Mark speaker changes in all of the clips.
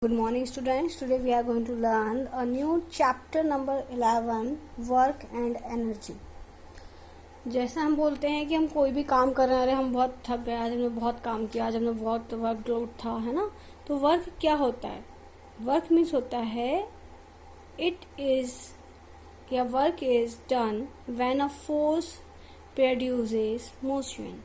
Speaker 1: Good morning students. Today we are going to learn a new chapter number 11 work and energy. जैसा हम बोलते हैं कि हम कोई भी काम कर रहे हैं, अरे हम बहुत थक गए, आज हमने बहुत काम किया, आज हमने बहुत वर्कलोड था, है ना। तो वर्क क्या होता है? वर्क मीन्स होता है इट इज या work is done when a force produces motion.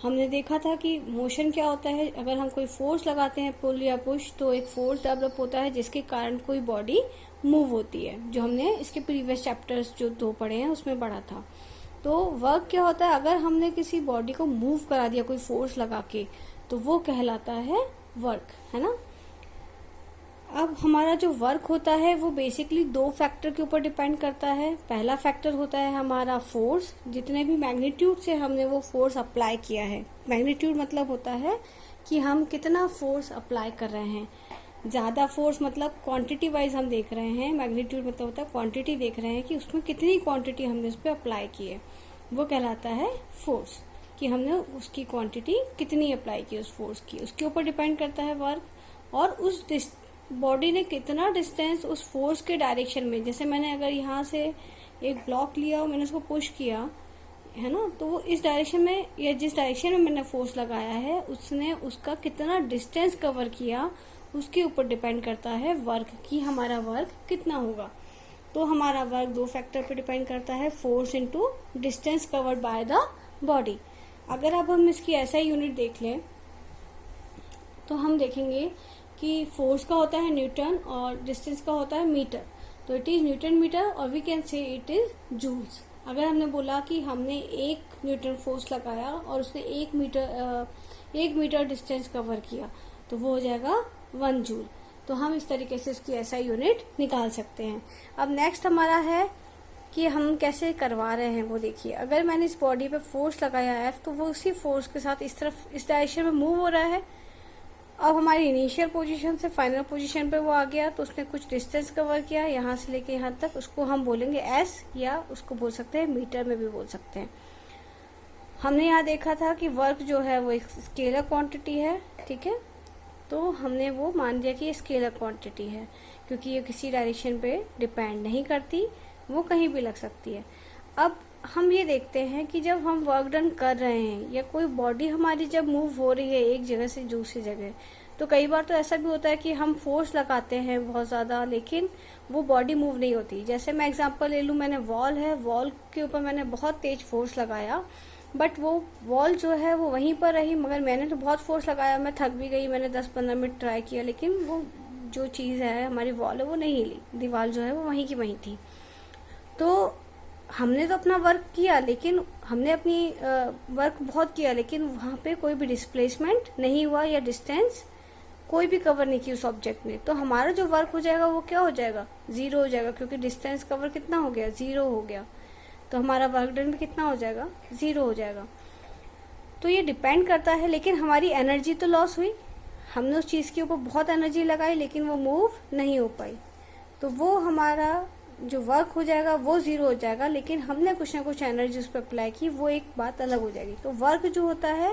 Speaker 1: हमने देखा था कि मोशन क्या होता है. अगर हम कोई फोर्स लगाते हैं, पुल या पुश, तो एक फोर्स डेवलप होता है जिसके कारण कोई बॉडी मूव होती है, जो हमने इसके प्रीवियस चैप्टर्स जो 2 पढ़े हैं उसमें पढ़ा था. तो वर्क क्या होता है? अगर हमने किसी बॉडी को मूव करा दिया कोई फोर्स लगा के, तो वो कहलाता है वर्क, है ना. अब हमारा जो वर्क होता है वो बेसिकली 2 फैक्टर के ऊपर डिपेंड करता है. पहला फैक्टर होता है हमारा फोर्स, जितने भी मैग्नीट्यूड से हमने वो फोर्स अप्लाई किया है. मैग्नीट्यूड मतलब होता है कि हम कितना फोर्स अप्लाई कर रहे हैं. ज़्यादा फोर्स मतलब क्वांटिटी वाइज हम देख रहे हैं, मैग्नीट्यूड मतलब होता है क्वांटिटी देख रहे हैं कि उसमें कितनी क्वांटिटी हमने उस पर अप्लाई की है, वो कहलाता है फोर्स. कि हमने उसकी क्वांटिटी कितनी अप्लाई की उस फोर्स की, उसके ऊपर डिपेंड करता है वर्क. और उस बॉडी ने कितना डिस्टेंस उस फोर्स के डायरेक्शन में, जैसे मैंने अगर यहाँ से एक ब्लॉक लिया और मैंने उसको पुश किया, है ना, तो वो इस डायरेक्शन में या जिस डायरेक्शन में मैंने फोर्स लगाया है उसने उसका कितना डिस्टेंस कवर किया, उसके ऊपर डिपेंड करता है वर्क की हमारा वर्क कितना होगा. तो हमारा वर्क 2 फैक्टर पे डिपेंड करता है, force into distance covered by the body. अगर अब हम इसकी ऐसा यूनिट देख लें तो हम देखेंगे कि फोर्स का होता है न्यूटन और डिस्टेंस का होता है मीटर. तो इट इज न्यूटन मीटर और we can say it is joules. अगर हमने बोला कि हमने 1 न्यूटन फोर्स लगाया और उसने 1 मीटर डिस्टेंस कवर किया, तो वो हो जाएगा 1 जूल. तो हम इस तरीके से इसकी ऐसा यूनिट निकाल सकते हैं. अब नेक्स्ट हमारा है कि हम कैसे करवा रहे हैं वो देखिए. अगर मैंने इस बॉडी पे फोर्स लगाया F, तो वो उसी फोर्स के साथ इस तरफ इस डायरेक्शन में मूव हो रहा है. अब हमारी इनिशियल पोजीशन से फाइनल पोजीशन पे वो आ गया, तो उसने कुछ डिस्टेंस कवर किया यहाँ से लेके यहाँ तक, उसको हम बोलेंगे S, या उसको बोल सकते हैं मीटर में भी बोल सकते हैं. हमने यहाँ देखा था कि वर्क जो है वो एक स्केलर क्वांटिटी है, ठीक है. तो हमने वो मान लिया कि ये स्केलर क्वांटिटी है, क्योंकि ये किसी डायरेक्शन पे डिपेंड नहीं करती, वो कहीं भी लग सकती है. अब हम ये देखते हैं कि जब हम वर्क डन कर रहे हैं या कोई बॉडी हमारी जब मूव हो रही है एक जगह से दूसरी जगह, तो कई बार तो ऐसा भी होता है कि हम फोर्स लगाते हैं बहुत ज़्यादा, लेकिन वो बॉडी मूव नहीं होती. जैसे मैं एग्जांपल ले लूँ, मैंने वॉल है, वॉल के ऊपर मैंने बहुत तेज फोर्स लगाया, बट वो वॉल जो है वो वहीं पर रही, मगर मैंने तो बहुत फोर्स लगाया, मैं थक भी गई, मैंने 10-15 मिनट ट्राई किया, लेकिन वो जो चीज़ है हमारी वॉल है वो नहीं हिली, दीवार जो है वो वहीं की वहीं थी. तो हमने तो अपना वर्क किया, लेकिन हमने अपनी वर्क बहुत किया, लेकिन वहाँ पे कोई भी डिस्प्लेसमेंट नहीं हुआ या डिस्टेंस कोई भी कवर नहीं की उस ऑब्जेक्ट ने. तो हमारा जो वर्क हो जाएगा वो क्या हो जाएगा? 0 हो जाएगा, क्योंकि डिस्टेंस कवर कितना हो गया? 0 हो गया. तो हमारा वर्क डन भी कितना हो जाएगा? 0 हो जाएगा. तो ये डिपेंड करता है, लेकिन हमारी एनर्जी तो लॉस हुई. हमने उस चीज़ के ऊपर बहुत एनर्जी लगाई, लेकिन वो मूव नहीं हो पाई. तो वो हमारा जो वर्क हो जाएगा वो 0 हो जाएगा, लेकिन हमने कुछ ना कुछ एनर्जी उस पर अप्लाई की, वो एक बात अलग हो जाएगी. तो वर्क जो होता है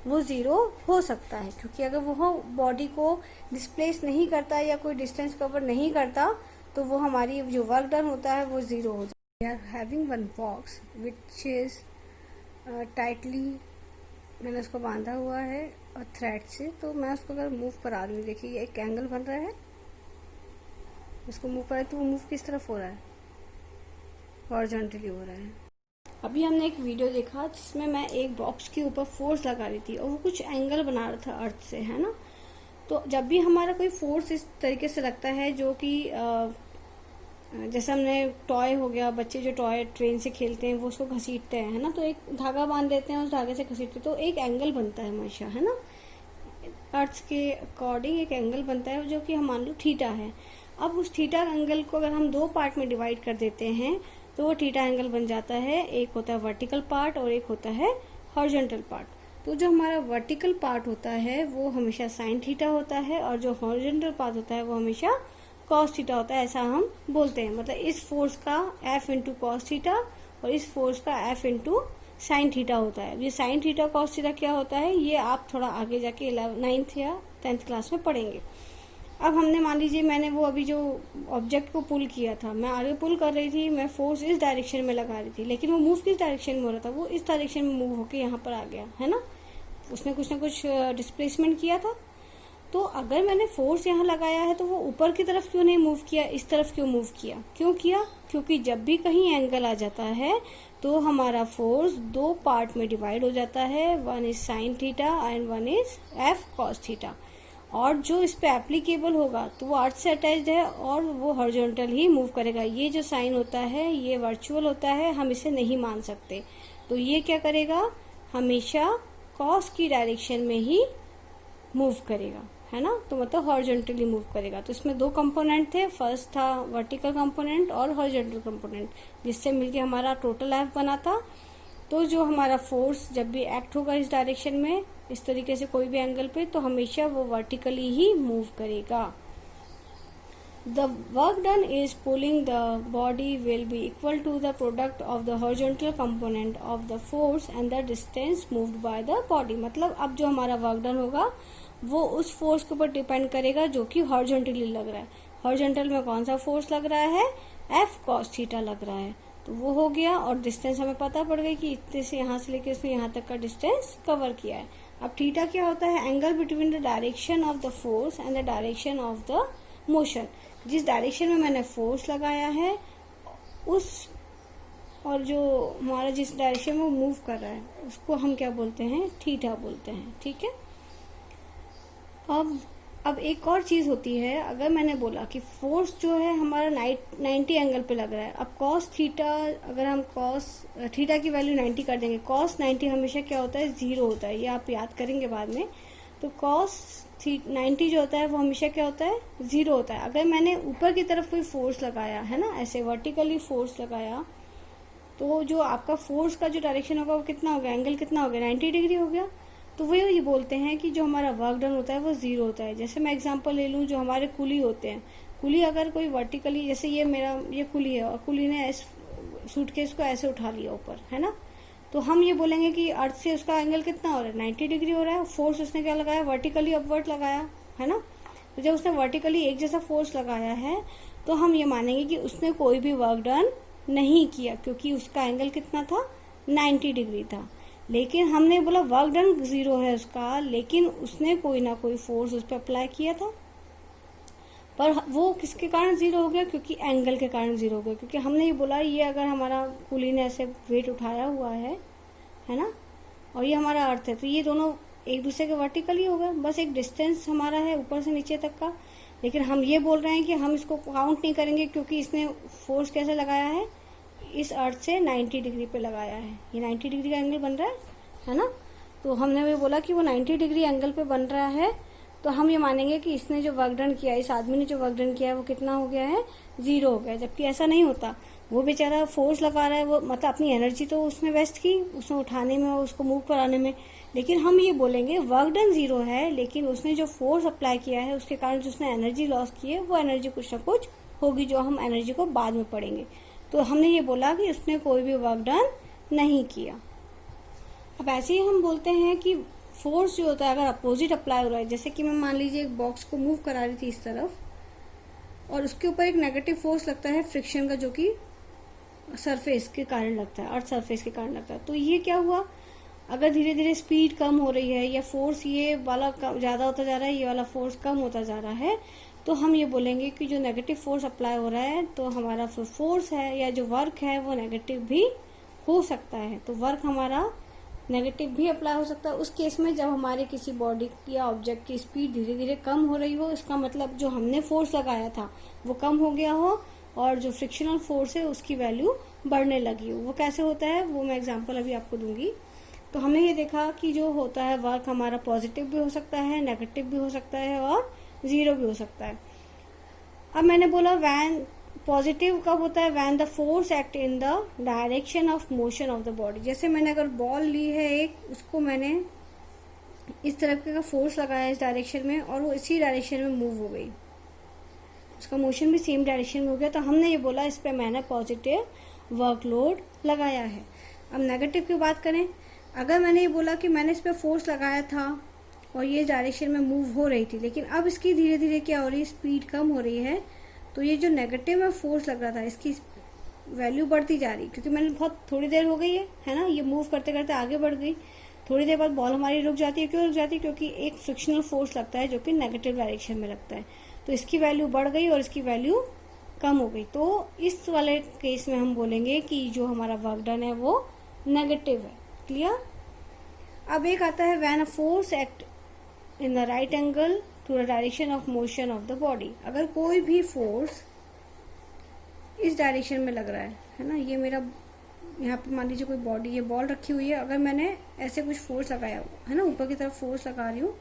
Speaker 1: वो 0 हो सकता है, क्योंकि अगर वो बॉडी को डिस्प्लेस नहीं करता या कोई डिस्टेंस कवर नहीं करता, तो वो हमारी जो वर्क डन होता है वो 0 हो जाएगा. We are having one box which is tightly, मैंने उसको बांधा हुआ है थ्रेड से. तो मैं उसको अगर मूव करा रही हूँ, देखिए एक एंगल बन रहा है, इसको मूव करें तो वो मूव किस तरफ हो रहा है? हॉरिजॉन्टली हो रहा है. अभी हमने एक वीडियो देखा जिसमें मैं एक बॉक्स के ऊपर फोर्स लगा रही थी और वो कुछ एंगल बना रहा था अर्थ से, है ना. तो जब भी हमारा कोई फोर्स इस तरीके से लगता है, जो कि जैसे हमने टॉय हो गया, बच्चे जो टॉय ट्रेन से खेलते हैं वो उसको घसीटते हैं, है ना, तो एक धागा बांध देते हैं, उस धागे से घसीटते हैं, तो एक एंगल बनता है हमेशा, है ना. अर्थ के अकॉर्डिंग एक एंगल बनता है जो कि हम मान लो थीटा है. अब उस थीटा एंगल को अगर हम 2 पार्ट में डिवाइड कर देते हैं, तो वो थीटा एंगल बन जाता है. एक होता है वर्टिकल पार्ट और एक होता है हॉरिजॉन्टल पार्ट. तो जो हमारा वर्टिकल पार्ट होता है वो हमेशा साइन थीटा होता है, और जो हॉरिजॉन्टल पार्ट होता है वो हमेशा कॉस थीटा होता है, ऐसा हम बोलते हैं. मतलब इस फोर्स का F इंटू कॉस थीटा और इस फोर्स का F इंटू साइन थीटा होता है. ये साइन थीटा कॉस थीटा क्या होता है, ये आप थोड़ा आगे जाके 9th या 10th क्लास में पढ़ेंगे. अब हमने मान लीजिए मैंने वो अभी जो ऑब्जेक्ट को पुल किया था, मैं आगे पुल कर रही थी, मैं फोर्स इस डायरेक्शन में लगा रही थी, लेकिन वो मूव किस डायरेक्शन में हो रहा था, वो इस डायरेक्शन में मूव होके यहाँ पर आ गया, है ना। उसने कुछ ना कुछ डिस्प्लेसमेंट किया था। तो अगर मैंने फोर्स यहाँ लगाया है तो वो ऊपर की तरफ क्यों नहीं मूव किया, इस तरफ क्यों मूव किया, क्यों किया? क्योंकि जब भी कहीं एंगल आ जाता है तो हमारा फोर्स दो पार्ट में डिवाइड हो जाता है, one is sine theta and one is F cos theta. और जो इस पे एप्लीकेबल होगा तो वो अर्थ से अटैच्ड है और वो हॉरिजॉन्टल ही मूव करेगा। ये जो साइन होता है ये वर्चुअल होता है, हम इसे नहीं मान सकते। तो ये क्या करेगा, हमेशा कॉस की डायरेक्शन में ही मूव करेगा, है ना। तो मतलब हॉरिजॉन्टली मूव करेगा। तो इसमें दो कंपोनेंट थे, फर्स्ट था वर्टिकल कंपोनेंट और हॉरिजॉन्टल कंपोनेंट, जिससे मिलके हमारा टोटल एफ बना था। तो जो हमारा फोर्स जब भी एक्ट होगा इस डायरेक्शन में, इस तरीके से कोई भी एंगल पे, तो हमेशा वो वर्टिकली ही मूव करेगा। The work done is pulling the body will be equal to the product of the horizontal component of the force and the distance moved by the body। मतलब अब जो हमारा वर्क डन होगा वो उस force के ऊपर डिपेंड करेगा जो कि हॉरिजॉन्टली लग रहा है। हॉरिजॉन्टल में कौन सा फोर्स लग रहा है, एफ कॉस थीटा लग रहा है। तो वो हो गया, और डिस्टेंस हमें पता पड़ गई कि इतने से यहाँ से लेके उसने यहाँ तक का डिस्टेंस कवर किया है। अब थीटा क्या होता है, angle between the direction of the force and the direction of the motion. जिस डायरेक्शन में मैंने फोर्स लगाया है उस, और जो हमारा जिस डायरेक्शन में मूव कर रहा है उसको हम क्या बोलते हैं, थीटा बोलते हैं, ठीक है। अब एक और चीज होती है, अगर मैंने बोला कि फोर्स जो है हमारा 90 एंगल पे लग रहा है। अब कॉस थीटा, अगर हम कॉस थीटा की वैल्यू 90 कर देंगे, कॉस 90 हमेशा क्या होता है, 0 होता है, ये आप याद करेंगे बाद में। तो कॉस 90 जो होता है वो हमेशा क्या होता है, 0 होता है। अगर मैंने ऊपर की तरफ कोई फोर्स लगाया है ना, ऐसे वर्टिकली फोर्स लगाया, तो जो आपका फोर्स का जो डायरेक्शन होगा वो कितना हो गया, एंगल कितना हो गया, 90 डिग्री हो गया। तो वही ये बोलते हैं कि जो हमारा वर्क डन होता है वो 0 होता है। जैसे मैं एग्जांपल ले लूं, जो हमारे कुली होते हैं, कुली अगर कोई वर्टिकली, जैसे ये कुली है और कुली ने सूटकेस को ऐसे उठा लिया ऊपर, है ना, तो हम ये बोलेंगे कि अर्थ से उसका एंगल कितना हो रहा है, 90 डिग्री हो रहा है। फोर्स उसने क्या लगाया, वर्टिकली अपवर्ड लगाया, है ना। तो जब उसने वर्टिकली एक जैसा फोर्स लगाया है तो हम ये मानेंगे कि उसने कोई भी वर्क डन नहीं किया, क्योंकि उसका एंगल कितना था, 90 डिग्री था। लेकिन हमने बोला वर्क डन 0 है उसका, लेकिन उसने कोई ना कोई फोर्स उस पर अप्लाई किया था। पर वो किसके कारण 0 हो गया, क्योंकि एंगल के कारण 0 हो गया। क्योंकि हमने ये बोला, ये अगर हमारा कुली ने ऐसे वेट उठाया हुआ है ना, और ये हमारा अर्थ है, तो ये दोनों एक दूसरे के वर्टिकली हो गए, बस एक डिस्टेंस हमारा है ऊपर से नीचे तक का। लेकिन हम ये बोल रहे हैं कि हम इसको काउंट नहीं करेंगे, क्योंकि इसने फोर्स कैसे लगाया है, इस अर्थ से 90 डिग्री पे लगाया है। ये 90 डिग्री का एंगल बन रहा है ना। तो हमने भी बोला कि वो 90 डिग्री एंगल पे बन रहा है, तो हम ये मानेंगे कि इसने जो वर्क डन किया, इस आदमी ने जो वर्क डन किया है वो कितना हो गया है, 0 हो गया। जबकि ऐसा नहीं होता, वो बेचारा फोर्स लगा रहा है, वो मतलब अपनी एनर्जी तो उसने वेस्ट की, उसने उठाने में और उसको मूव कराने में। लेकिन हम ये बोलेंगे वर्क डन 0 है, लेकिन उसने जो फोर्स अप्लाई किया है उसके कारण जो उसने एनर्जी लॉस की है, वो एनर्जी कुछ ना कुछ होगी, जो हम एनर्जी को बाद में पढ़ेंगे। तो हमने ये बोला कि उसने कोई भी वर्क डन नहीं किया। अब ऐसे ही हम बोलते हैं कि फोर्स जो होता है अगर अपोजिट अप्लाई हो रहा है, जैसे कि मैं मान लीजिए एक बॉक्स को मूव करा रही थी इस तरफ, और उसके ऊपर एक नेगेटिव फोर्स लगता है फ्रिक्शन का, जो कि सरफेस के कारण लगता है, अर्थ सरफेस के कारण लगता है। तो ये क्या हुआ, अगर धीरे धीरे स्पीड कम हो रही है या फोर्स ये वाला ज्यादा होता जा रहा है, ये वाला फोर्स कम होता जा रहा है, तो हम ये बोलेंगे कि जो नेगेटिव फोर्स अप्लाई हो रहा है, तो हमारा जो फोर्स है या जो वर्क है वो नेगेटिव भी हो सकता है। तो वर्क हमारा नेगेटिव भी अप्लाई हो सकता है उस केस में जब हमारे किसी बॉडी या ऑब्जेक्ट की स्पीड धीरे धीरे कम हो रही हो। इसका मतलब जो हमने फोर्स लगाया था वो कम हो गया हो, और जो फ्रिक्शनल फोर्स है उसकी वैल्यू बढ़ने लगी हो। वो कैसे होता है वो मैं एग्जांपल अभी आपको दूंगी। तो हमने ये देखा कि जो होता है वर्क हमारा पॉजिटिव भी हो सकता है, नेगेटिव भी हो सकता है, और 0 भी हो सकता है। अब मैंने बोला वैन पॉजिटिव कब होता है, when the force act in the direction of motion of the body. जैसे मैंने अगर बॉल ली है एक, उसको मैंने इस तरफ का फोर्स लगाया इस डायरेक्शन में, और वो इसी डायरेक्शन में मूव हो गई, उसका मोशन भी सेम डायरेक्शन में हो गया। तो हमने ये बोला इस पे मैंने पॉजिटिव वर्कलोड लगाया है। अब नेगेटिव की बात करें, अगर मैंने ये बोला कि मैंने इस पे फोर्स लगाया था और ये डायरेक्शन में मूव हो रही थी, लेकिन अब इसकी धीरे धीरे क्या हो रही है, स्पीड कम हो रही है। तो ये जो नेगेटिव में फोर्स लग रहा था इसकी वैल्यू बढ़ती जा रही, क्योंकि मैंने बहुत थोड़ी देर हो गई है ना, ये मूव करते करते आगे बढ़ गई। थोड़ी देर बाद बॉल हमारी रुक जाती है। क्यों रुक जाती है? क्योंकि एक फ्रिक्शनल फोर्स लगता है जो कि नेगेटिव डायरेक्शन में लगता है। तो इसकी वैल्यू बढ़ गई और इसकी वैल्यू कम हो गई। तो इस वाले केस में हम बोलेंगे कि जो हमारा वर्क डन है वो नेगेटिव है। क्लियर? अब एक आता है when a force act in the right angle to the direction of motion of the body. अगर कोई भी फोर्स इस डायरेक्शन में लग रहा है ना, ये मेरा यहाँ पे मान लीजिए कोई बॉडी, ये बॉल रखी हुई है, अगर मैंने ऐसे कुछ फोर्स लगाया है ना, ऊपर की तरफ फोर्स लगा रही हूँ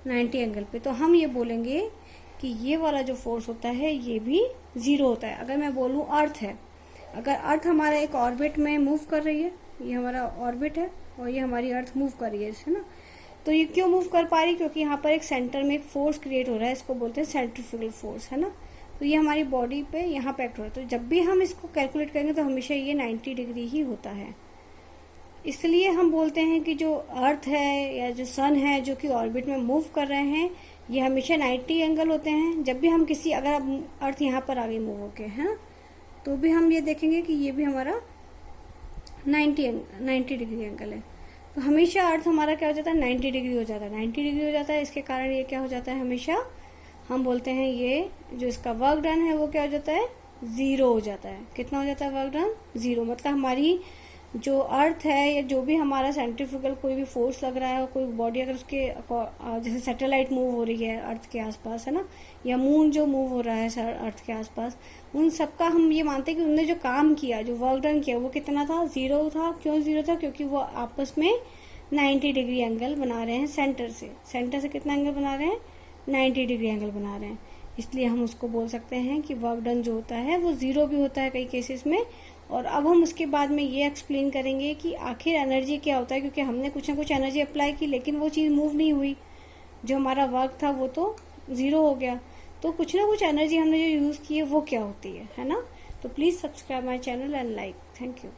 Speaker 1: 90 एंगल पे, तो हम ये बोलेंगे कि ये वाला जो फोर्स होता है ये भी 0 होता है। अगर मैं बोलूँ अर्थ है, अगर अर्थ हमारा एक ऑर्बिट में मूव कर रही है, ये हमारा ऑर्बिट है और ये हमारी अर्थ मूव कर रही है ना, तो ये क्यों मूव कर पा रही? क्योंकि यहाँ पर एक सेंटर में एक फोर्स क्रिएट हो रहा है, इसको बोलते हैं सेंट्रीफ्यूगल फोर्स, है ना। तो ये हमारी बॉडी पे यहाँ पे एक्ट हो रहा है। तो जब भी हम इसको कैलकुलेट करेंगे तो हमेशा ये 90 डिग्री ही होता है। इसलिए हम बोलते हैं कि जो अर्थ है या जो सन है जो कि ऑर्बिट में मूव कर रहे हैं, ये हमेशा 90 एंगल होते हैं। जब भी हम किसी, अगर अर्थ यहाँ पर आ गई मूव होके, है ना, तो भी हम ये देखेंगे कि ये भी हमारा 90 डिग्री एंगल है। तो हमेशा अर्थ हमारा क्या हो जाता है, 90 डिग्री हो जाता है। 90 डिग्री हो जाता है, इसके कारण ये क्या हो जाता है, हमेशा हम बोलते हैं ये जो इसका वर्क डन है वो क्या हो जाता है, 0 हो जाता है। कितना हो जाता है वर्क डन? 0। मतलब हमारी जो अर्थ है या जो भी हमारा सेंट्रीफ्यूगल कोई भी फोर्स लग रहा है, और कोई बॉडी अगर उसके जैसे सैटेलाइट मूव हो रही है अर्थ के आसपास, है ना, या मून जो मूव हो रहा है अर्थ के आसपास, उन सबका हम ये मानते हैं कि उनने जो काम किया, जो वर्क डन किया, वो कितना था, 0 था। क्यों 0 था? क्योंकि वो आपस में 90 डिग्री एंगल बना रहे हैं सेंटर से कितना एंगल बना रहे हैं, 90 डिग्री एंगल बना रहे हैं। इसलिए हम उसको बोल सकते हैं कि वर्क डन जो होता है वो 0 भी होता है कई केसेस में। और अब हम उसके बाद में ये एक्सप्लेन करेंगे कि आखिर एनर्जी क्या होता है, क्योंकि हमने कुछ ना कुछ एनर्जी अप्लाई की लेकिन वो चीज़ मूव नहीं हुई, जो हमारा वर्क था वो तो 0 हो गया। तो कुछ ना कुछ एनर्जी हमने जो यूज़ की है वो क्या होती है ना। तो please subscribe my channel and like. Thank you.